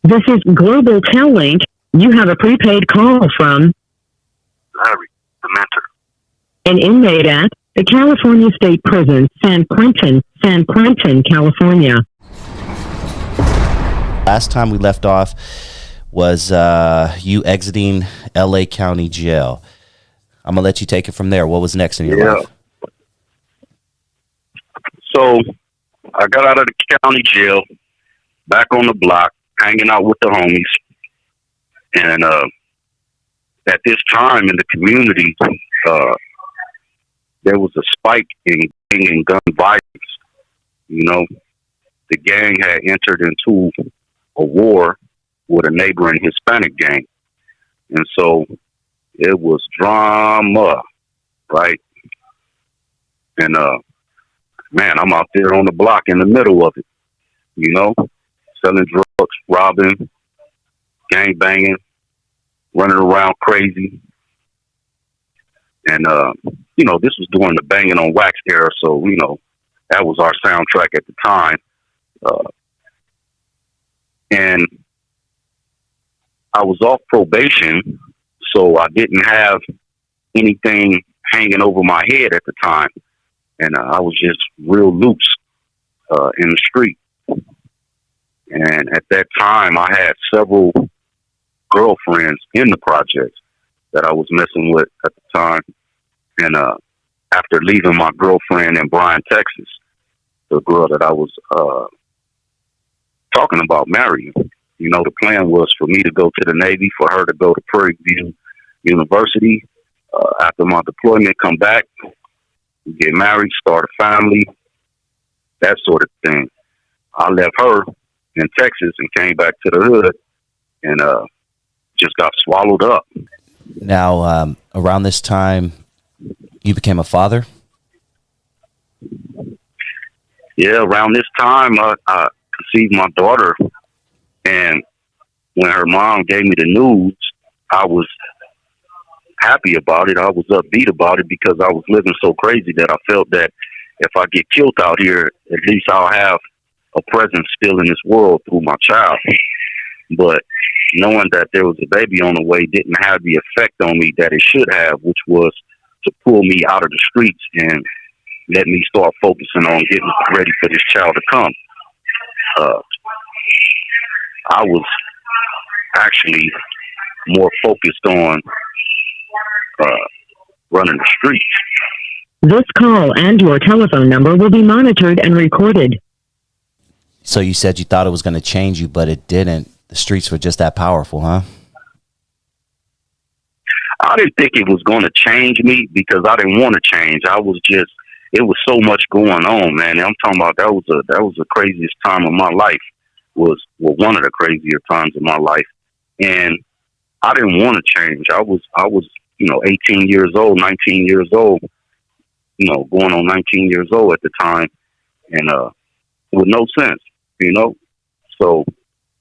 This is Global Tel-Link. You have a prepaid call from Larry, the mentor. An inmate at the California State Prison, San Quentin, California. Last time we left off was you exiting LA County Jail. I'm going to let you take it from there. What was next in your life? So I got out of the county jail, back on the block, hanging out with the homies. And at this time in the community, there was a spike in gang and gun violence. You know, the gang had entered into a war with a neighboring Hispanic gang. And so it was drama, right? And, man, I'm out there on the block in the middle of it, you know, selling drugs, robbing, gang banging, running around crazy. And, you know, this was during the Banging on Wax era, so, you know, that was our soundtrack at the time. And I was off probation, so I didn't have anything hanging over my head at the time. And I was just real loose in the street. And at that time, I had several girlfriends in the projects that I was messing with at the time. And after leaving my girlfriend in Bryan, Texas, the girl that I was talking about marrying, you know, the plan was for me to go to the Navy, for her to go to Prairie View University. After my deployment, come back, get married, start a family, that sort of thing. I left her in Texas and came back to the hood and just got swallowed up. Now, around this time, you became a father? Yeah, around this time, I conceived my daughter. And when her mom gave me the news, I was happy about it. I was upbeat about it because I was living so crazy that I felt that if I get killed out here, at least I'll have a presence still in this world through my child. But knowing that there was a baby on the way didn't have the effect on me that it should have, which was to pull me out of the streets and let me start focusing on getting ready for this child to come. I was actually more focused on running the streets. This call and your telephone number will be monitored and recorded. So you said you thought it was going to change you, but it didn't. The streets were just that powerful, huh? I didn't think it was going to change me because I didn't want to change. I was just, it was so much going on, man. I'm talking about that was the craziest time of my life. Was one of the crazier times of my life. And I didn't want to change. I was, you know, 18 years old, 19 years old, you know, going on 19 years old at the time, and with no sense, you know. So,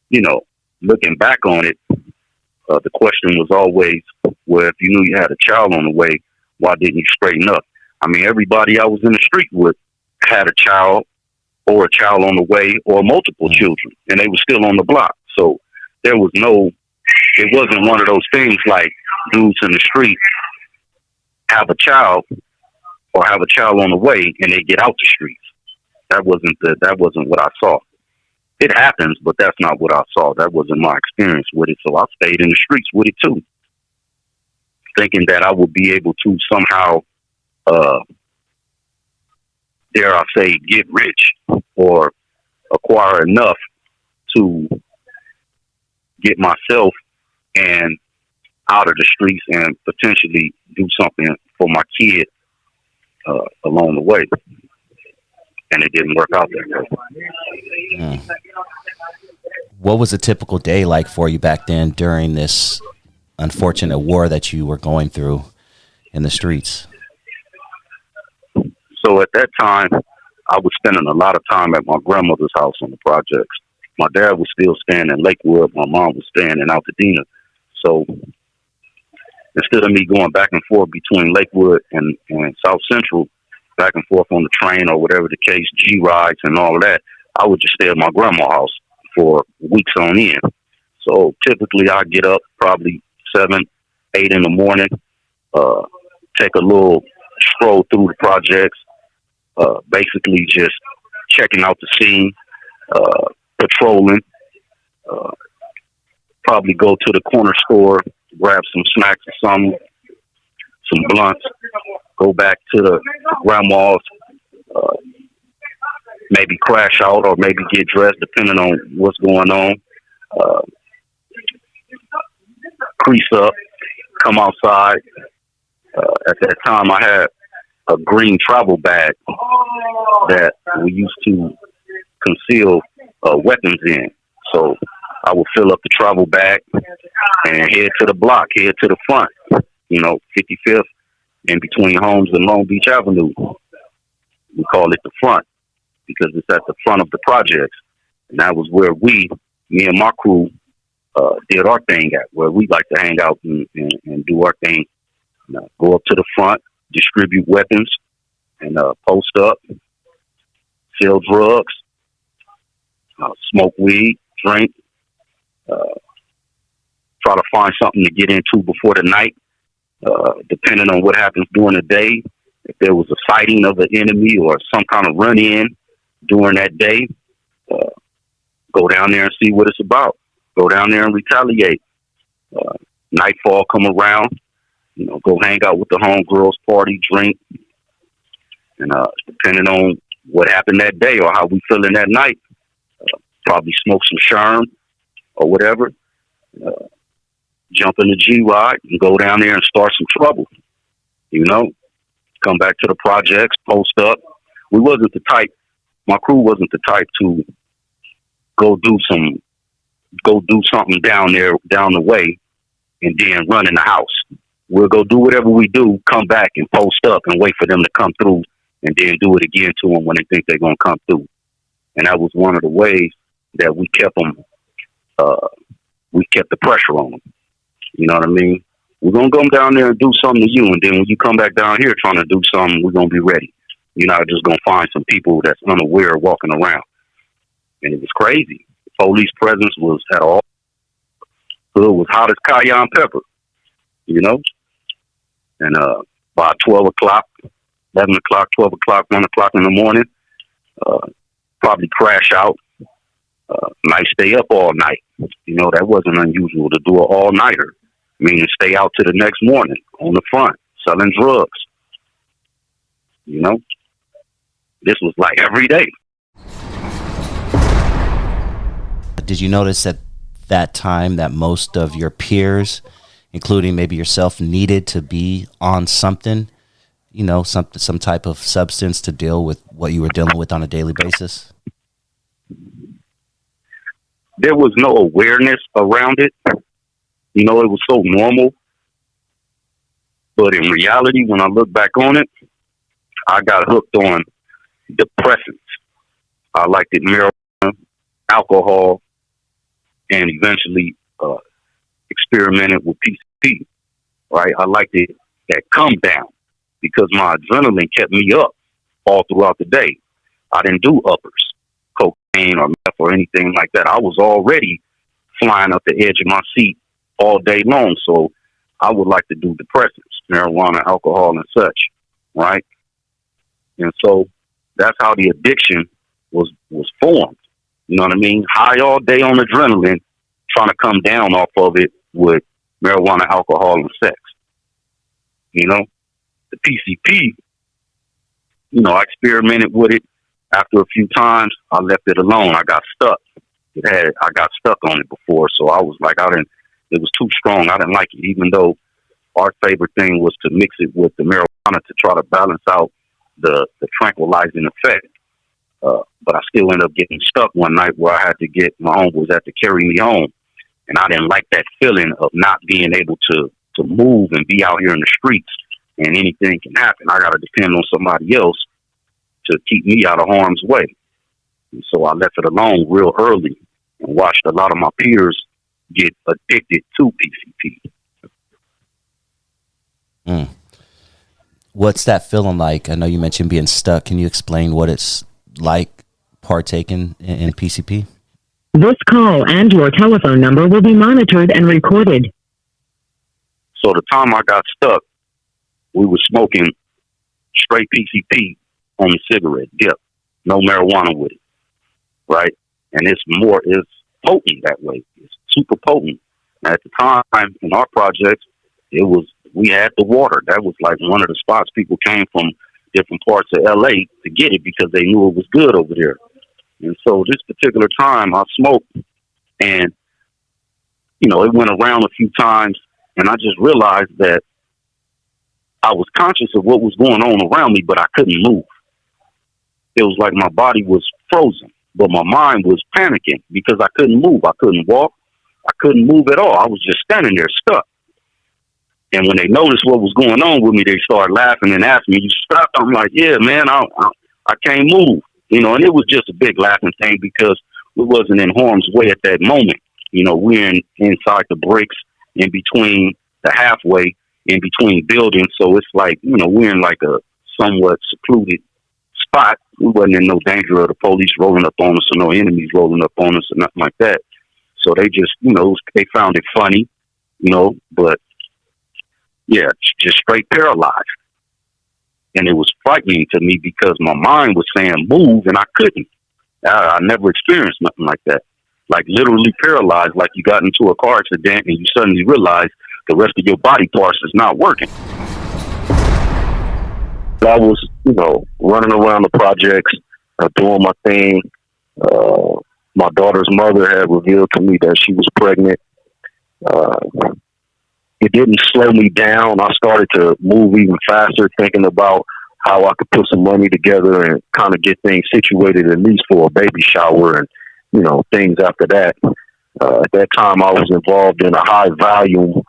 you know, looking back on it, the question was always, well, if you knew you had a child on the way, why didn't you straighten up? I mean, everybody I was in the street with had a child or a child on the way or multiple children, and they were still on the block. So there was no, it wasn't one of those things like dudes in the street have a child or have a child on the way and they get out the streets. That wasn't what I saw. It happens, but that's not what I saw. That wasn't my experience with it. So I stayed in the streets with it too, thinking that I would be able to somehow, dare I say, get rich or acquire enough to get myself and out of the streets and potentially do something for my kid along the way. And it didn't work out that way. What was a typical day like for you back then during this unfortunate war that you were going through in the streets? So at that time, I was spending a lot of time at my grandmother's house on the projects. My dad was still staying in Lakewood. My mom was staying in Altadena. So instead of me going back and forth between Lakewood and South Central, back and forth on the train or whatever the case, G rides and all of that, I would just stay at my grandma's house for weeks on end. So typically I get up probably 7, 8 in the morning, take a little stroll through the projects, basically just checking out the scene, patrolling, probably go to the corner store, grab some snacks or something, some blunts, go back to the grandma's, maybe crash out or maybe get dressed depending on what's going on. Crease up, come outside. At that time, I had a green travel bag that we used to conceal weapons in. So I would fill up the travel bag and head to the block, head to the front, 55th in between Holmes and Long Beach Avenue. We call it the front because it's at the front of the projects. And that was where me and my crew, did our thing at, where we like to hang out and do our thing. Go up to the front, distribute weapons, and post up, sell drugs, smoke weed, drink, try to find something to get into before the night, depending on what happens during the day. If there was a sighting of an enemy or some kind of run-in during that day, go down there and see what it's about. Go down there and retaliate. Nightfall come around, go hang out with the homegirls, party, drink, and depending on what happened that day or how we feeling that night, probably smoke some sherm or whatever, jump in the G-Ride and go down there and start some trouble, come back to the projects, post up. My crew wasn't the type to go do something down the way and then run in the house. We'll go do whatever we do, come back and post up and wait for them to come through and then do it again to them when they think they're going to come through. And that was one of the ways that we kept them, we kept the pressure on them. You know what I mean? We're going to go down there and do something to you. And then when you come back down here trying to do something, we're going to be ready. You're not just going to find some people that's unaware walking around. And it was crazy. The police presence was at all. Hood was hot as cayenne pepper, And by 12 o'clock, 11 o'clock, 12 o'clock, 1 o'clock in the morning, probably crash out. Might stay up all night. That wasn't unusual to do an all-nighter. Meaning stay out to the next morning on the front, selling drugs. This was like every day. Did you notice at that time that most of your peers, including maybe yourself, needed to be on something, some type of substance to deal with what you were dealing with on a daily basis? There was no awareness around it. It was so normal. But in reality, when I look back on it, I got hooked on depressants. I liked it, marijuana, alcohol, and eventually experimented with PCP, right? I liked it at come down because my adrenaline kept me up all throughout the day. I didn't do uppers, cocaine or meth or anything like that. I was already flying up the edge of my seat all day long. So I would like to do depressants, marijuana, alcohol, and such, right? And so that's how the addiction was formed. You know what I mean? High all day on adrenaline, trying to come down off of it with marijuana, alcohol, and sex. The PCP, I experimented with it. After a few times, I left it alone. I got stuck. I got stuck on it before, so I was like, it was too strong. I didn't like it, even though our favorite thing was to mix it with the marijuana to try to balance out the tranquilizing effect. But I still ended up getting stuck one night where I had to get my homeboys had to carry me home. And I didn't like that feeling of not being able to move and be out here in the streets and anything can happen. I got to depend on somebody else to keep me out of harm's way. And so I left it alone real early and watched a lot of my peers get addicted to PCP. What's that feeling like? I know you mentioned being stuck. Can you explain what it's like partaking in PCP? This call and your telephone number will be monitored and recorded. So the time I got stuck, we were smoking straight PCP on the cigarette dip, no marijuana with it, right? And it's potent that way. It's super potent. At the time in our projects, we had the water. That was like one of the spots people came from different parts of LA to get it because they knew it was good over there. And so this particular time I smoked, and it went around a few times, and I just realized that I was conscious of what was going on around me, but I couldn't move. It was like my body was frozen, but my mind was panicking because I couldn't move. I couldn't walk. I couldn't move at all. I was just standing there stuck. And when they noticed what was going on with me, they started laughing and asked me, "You stopped?" I'm like, "Yeah, man, I can't move." And it was just a big laughing thing because we wasn't in harm's way at that moment. We're inside the bricks, in between the halfway, in between buildings. So it's like, we're in like a somewhat secluded spot. We wasn't in no danger of the police rolling up on us or no enemies rolling up on us or nothing like that. So they just, they found it funny, but yeah, just straight paralyzed. And it was frightening to me because my mind was saying move and I couldn't. I never experienced nothing like that. Like literally paralyzed, like you got into a car accident and you suddenly realize the rest of your body parts is not working. I was, running around the projects, doing my thing. My daughter's mother had revealed to me that she was pregnant. It didn't slow me down. I started to move even faster, thinking about how I could put some money together and kind of get things situated at least for a baby shower and, things after that. At that time, I was involved in a high volume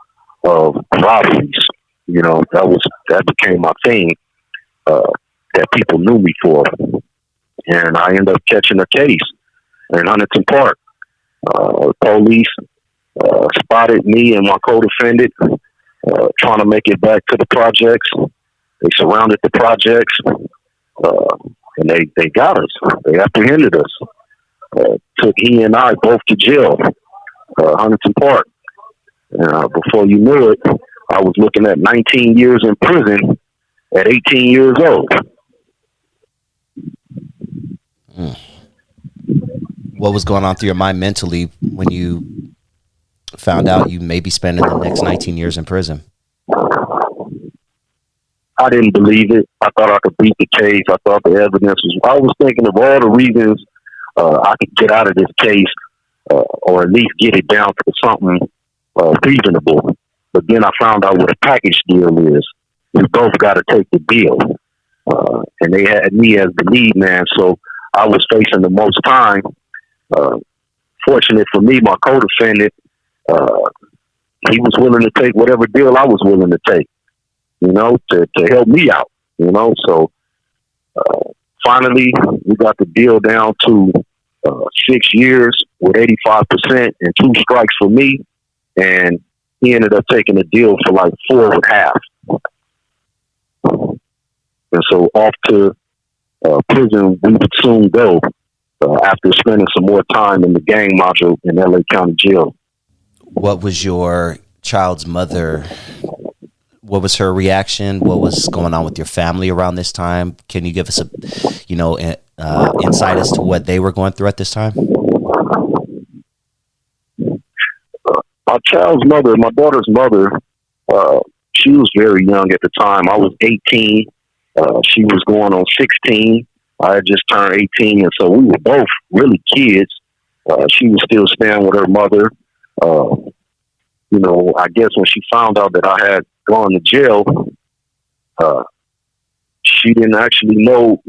of robberies. That became my thing that people knew me for. And I ended up catching a case in Huntington Park. Police spotted me and my co-defendant trying to make it back to the projects. They surrounded the projects, and they got us. They apprehended us. Took he and I both to jail, Huntington Park. Before you knew it, I was looking at 19 years in prison at 18 years old. What was going on through your mind mentally when you found out you may be spending the next 19 years in prison? I didn't believe it. I thought I could beat the case. I thought the evidence was... I was thinking of all the reasons I could get out of this case or at least get it down to something reasonable. But then I found out what a package deal is. We both got to take the deal. And they had me as the lead man, so I was facing the most time. Fortunate for me, my co-defendant, he was willing to take whatever deal I was willing to take, to help me out, So finally, we got the deal down to 6 years with 85% and 2 strikes for me. And he ended up taking a deal for like 4 with half. And so off to prison we would soon go after spending some more time in the gang module in LA County Jail. What was your child's mother? What was her reaction? What was going on with your family around this time? Can you give us a, insight as to what they were going through at this time? My child's mother, my daughter's mother, she was very young at the time. I was 18. She was going on 16. I had just turned 18, and so we were both really kids. She was still staying with her mother. I guess when she found out that I had gone to jail, she didn't actually know,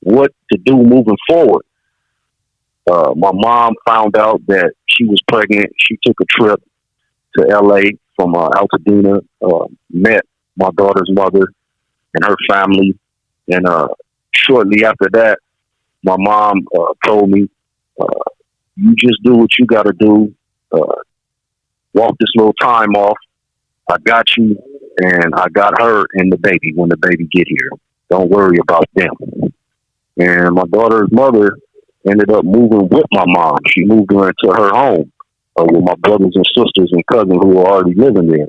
what to do moving forward. My mom found out that she was pregnant. She took a trip to LA from Altadena, met my daughter's mother and her family. And shortly after that, my mom told me, you just do what you got to do. Walk this little time off. I got you, and I got her and the baby when the baby get here. Don't worry about them. And my daughter's mother ended up moving with my mom. She moved her into her home with my brothers and sisters and cousins who were already living there.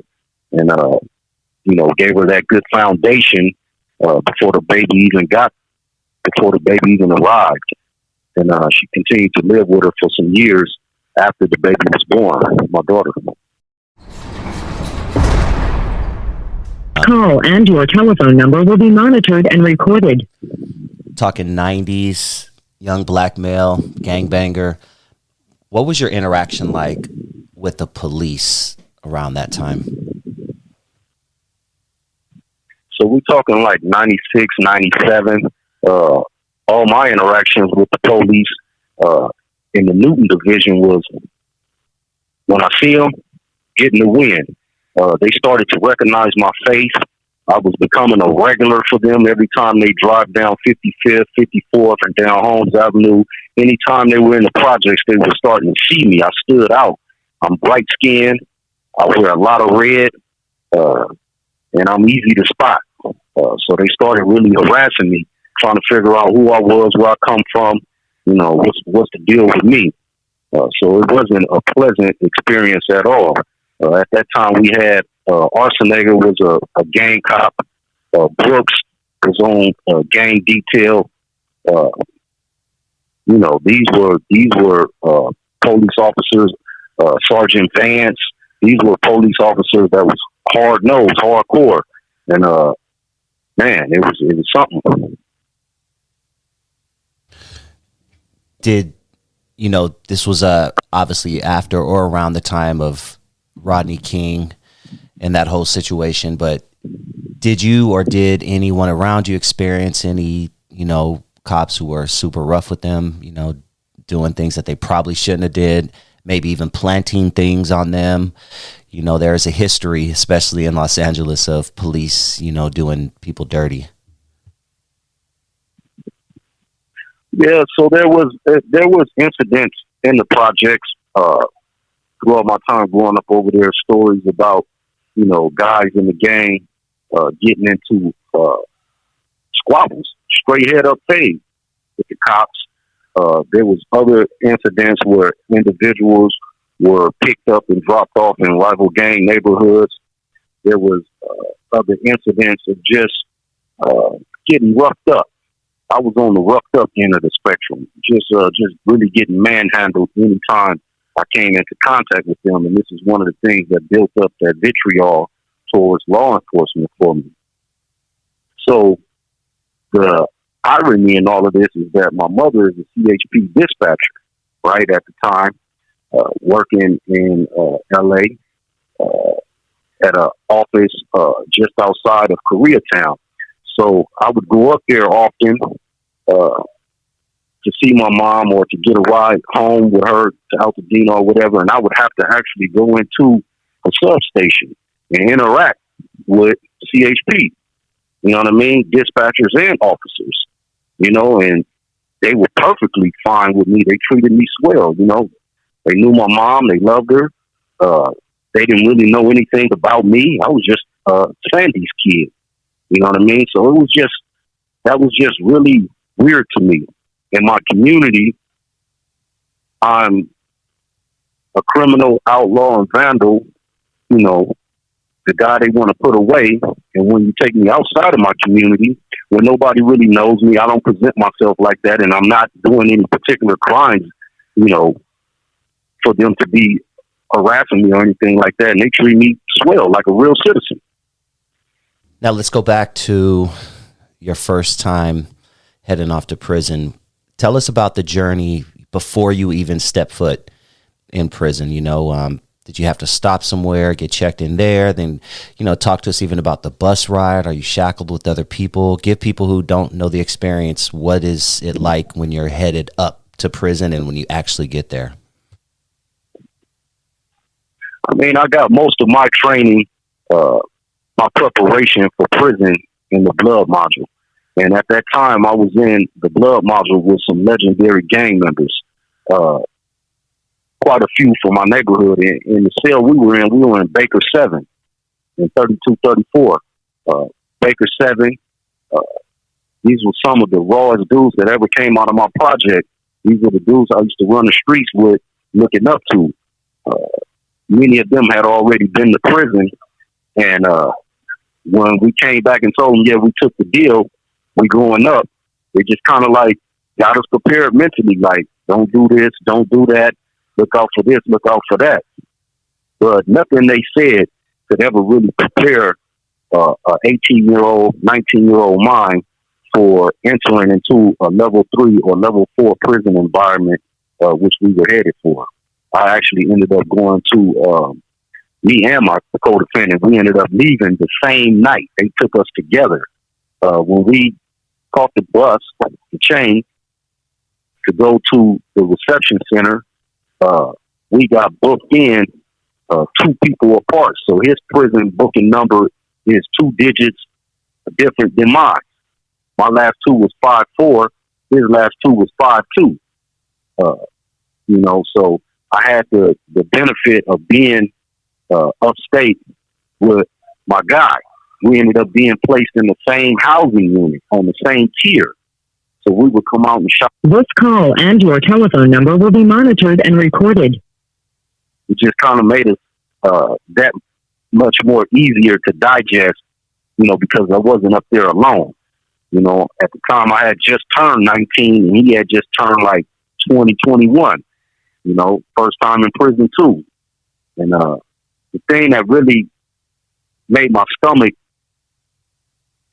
And, gave her that good foundation before the baby even arrived. And she continued to live with her for some years after the baby was born, my daughter. Call and your telephone number will be monitored and recorded. Talking 90s, young black male, gangbanger. What was your interaction like with the police around that time? So we're talking like 96, 97. All my interactions with the police in the Newton division was when I see them, getting the win. They started to recognize my face. I was becoming a regular for them every time they drive down 55th, 54th, and down Holmes Avenue. Anytime they were in the projects, they were starting to see me. I stood out. I'm bright skinned. I wear a lot of red, and I'm easy to spot. So they started really harassing me, trying to figure out who I was, where I come from, what's the deal with me. So it wasn't a pleasant experience at all. At that time, we had Arsenager was a gang cop. Brooks was on gang detail. These were police officers. Sergeant Vance. These were police officers that was hard-nosed, hardcore, and man, it was something. Did this was obviously after or around the time of Rodney King and that whole situation, but did you or did anyone around you experience any, cops who were super rough with them, doing things that they probably shouldn't have did, maybe even planting things on them? There's a history, especially in Los Angeles, of police, doing people dirty. Yeah, so there was incidents in the projects throughout my time growing up over there. Stories about guys in the gang getting into squabbles, straight head up fade with the cops. There was other incidents where individuals were picked up and dropped off in rival gang neighborhoods. There was other incidents of just getting roughed up. I was on the roughed up end of the spectrum, just really getting manhandled anytime I came into contact with them. And this is one of the things that built up that vitriol towards law enforcement for me. So the irony in all of this is that my mother is a CHP dispatcher, right, at the time, working in LA at an office just outside of Koreatown. So I would go up there often to see my mom or to get a ride home with her to Altadena or whatever, and I would have to actually go into a substation and interact with CHP. You know what I mean? Dispatchers and officers. And they were perfectly fine with me. They treated me swell. They knew my mom. They loved her. They didn't really know anything about me. I was just Sandy's kid. You know what I mean? So that was just really weird to me. In my community, I'm a criminal, outlaw, and vandal, the guy they want to put away. And when you take me outside of my community, where nobody really knows me, I don't present myself like that, and I'm not doing any particular crimes, for them to be harassing me or anything like that. And they treat me swell, like a real citizen. Now let's go back to your first time heading off to prison. Tell us about the journey before you even step foot in prison. Did you have to stop somewhere, get checked in there? Then, talk to us even about the bus ride. Are you shackled with other people? Give people who don't know the experience, what is it like when you're headed up to prison and when you actually get there? I mean, I got most of my training, my preparation for prison in the blood module. And at that time, I was in the blood module with some legendary gang members, quite a few from my neighborhood. In the cell we were in Baker 7 in 3234. Baker 7, these were some of the rawest dudes that ever came out of my project. These were the dudes I used to run the streets with, looking up to. Many of them had already been to prison, and when we came back and told them, yeah, we took the deal, we growing up, they just kind of like got us prepared mentally, like, don't do this, don't do that, look out for this, look out for that. But nothing they said could ever really prepare a 18-year-old, 19-year-old mind for entering into a level 3 or level 4 prison environment, which we were headed for. I actually ended up going to, me and my co-defendant, we ended up leaving the same night. They took us together. When we caught the bus, the chain, to go to the reception center, we got booked in 2 people apart. So his prison booking number is 2 digits different than mine. My last 2 was 5'4", his last 2 was 5'2". You know, so I had the benefit of being upstate with my guy. We ended up being placed in the same housing unit on the same tier. So we would come out and shop. This call and your telephone number will be monitored and recorded. It just kind of made us that much more easier to digest, you know, because I wasn't up there alone. You know, at the time I had just turned 19 and he had just turned like 20, 21. You know, first time in prison too. And the thing that really made my stomach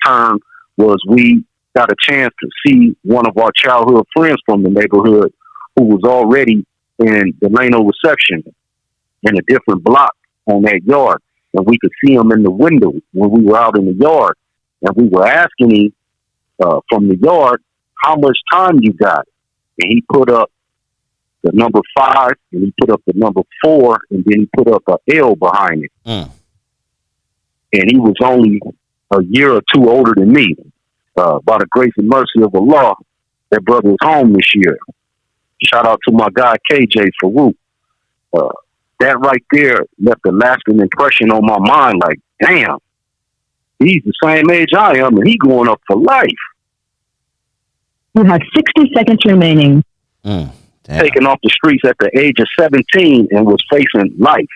turn was we got a chance to see one of our childhood friends from the neighborhood who was already in Delano reception in a different block on that yard. And we could see him in the window when we were out in the yard. And we were asking him from the yard, how much time you got? And he put up the number 5, and he put up the number 4, and then he put up a L behind it. And he was only a year or 2 older than me. By the grace and mercy of Allah, that brother was home this year. Shout out to my guy KJ Farouk. That right there left a lasting impression on my mind. Like, damn, he's the same age I am, and he going up for life. You have 60 seconds remaining. Taken off the streets at the age of 17 and was facing life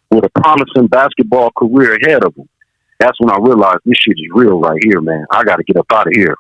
with a promising basketball career ahead of him. That's when I realized this shit is real right here, man. I got to get up out of here.